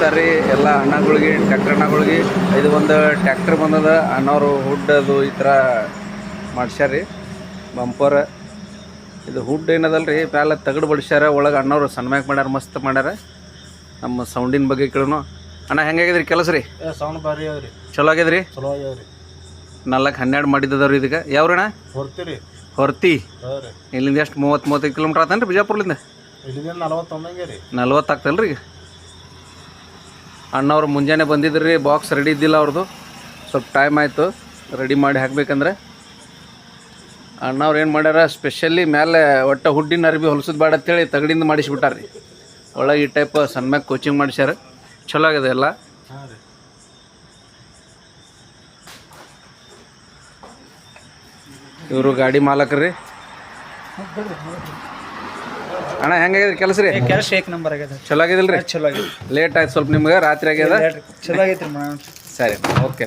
ನಮಸ್ಕಾರ ರೀ ಎಲ್ಲ ಅಣ್ಣಗಳಿಗೆ ಟ್ಯಾಕ್ಟರ್ ಅಣ್ಣಗಳಿಗೆ. ಇದು ಒಂದು ಟ್ಯಾಕ್ಟರ್ ಬಂದದ, ಅಣ್ಣವರು ಹುಡ್ ಅದು ಈ ಥರ ಮಾಡ್ಸ್ಯಾರ ರೀ ಬಂಪರ್. ಇದು ಹುಡ್ ಏನದಲ್ಲ ರೀ, ಮ್ಯಾಲೆ ತಗಡು ಬಡಿಸ್ಯಾರ, ಒಳಗೆ ಅಣ್ಣವ್ರು ಸನ್ಮ್ಯಾಕ್ ಮಾಡ್ಯಾರ, ಮಸ್ತ್ ಮಾಡ್ಯಾರ. ನಮ್ಮ ಸೌಂಡಿನ ಬಗ್ಗೆ ಕೇಳೋಣ. ಅಣ್ಣ ಹೆಂಗಾಗಿದ್ರಿ ಕೆಲಸ ರೀ? ಸೌಂಡ್ ಭಾರಿ ಅದ್ರಿ, ಚಲೋ ಆಗ್ಯದ್ರಿ. ಚಲೋ ಆಗ್ಯಾವ್ರಿ. 4-12 ಮಾಡಿದ್ದವ್ರಿ ಇದಕ್ಕೆ. ಯಾವ್ರಣ್ಣ? ಹೊರ್ತೀರಿ ಹೊರ್ತಿ. ಹೌದ್ರಿ. ಇಲ್ಲಿಂದ ಎಷ್ಟು 30-35 ಕಿಲೋಮೀಟ್ರ್ ಆತೇನು ರೀ ಬಿಜಾಪುರ್ಲಿಂದ? ಇಲ್ಲಿಂದ 41 ರೀ. 40 ಆಗ್ತಲ್ಲ ರೀ. ಈಗ ಅಣ್ಣವ್ರು ಮುಂಜಾನೆ ಬಂದಿದ್ರು ರೀ, ಬಾಕ್ಸ್ ರೆಡಿ ಇದ್ದಿಲ್ಲ ಅವ್ರದ್ದು, ಸ್ವಲ್ಪ ಟೈಮ್ ಆಯಿತು ರೆಡಿ ಮಾಡಿ ಹಾಕ್ಬೇಕಂದ್ರೆ. ಅಣ್ಣವ್ರು ಏನು ಮಾಡ್ಯಾರ, ಸ್ಪೆಷಲಿ ಮೇಲೆ ಒಟ್ಟು ಹುಡ್ಡಿನ ಅರ್ಬಿ ಹೊಲಸೋದು ಬೇಡ ಅಂತೇಳಿ ತಗಡಿಂದ ಮಾಡಿಸ್ಬಿಟ್ಟಾರ ರೀ. ಒಳಗೆ ಈ ಟೈಪ್ ಸನ್ಮ್ಯಾಗ ಕೋಚಿಂಗ್ ಮಾಡಿಸ್ಯಾರ, ಚಲೋ ಆಗಿದೆ ಎಲ್ಲ. ಹಾಂ ರೀ. ಇವರು ಗಾಡಿ ಮಾಲಕರು ರೀ. ಅಣ್ಣ ಹೆಂಗಾಗಿದ್ರಿ ಕೆಲಸ ರೀ? ಕೆಲಸ ಏಕ್ ನಂಬರ್ ಆಗ್ಯದ. ಚಲೋ ಆಗಿದಿಲ್ಲ ರೀ? ಚಲೋ ಆಗಿದೆ. ಲೇಟ್ ಆಯ್ತು ಸ್ವಲ್ಪ ನಿಮ್ಗೆ, ರಾತ್ರಿ ಆಗ್ಯದ. ಚಲೋ ಆಗೈತೆ ರೀ. ಸರಿ, ಓಕೆ.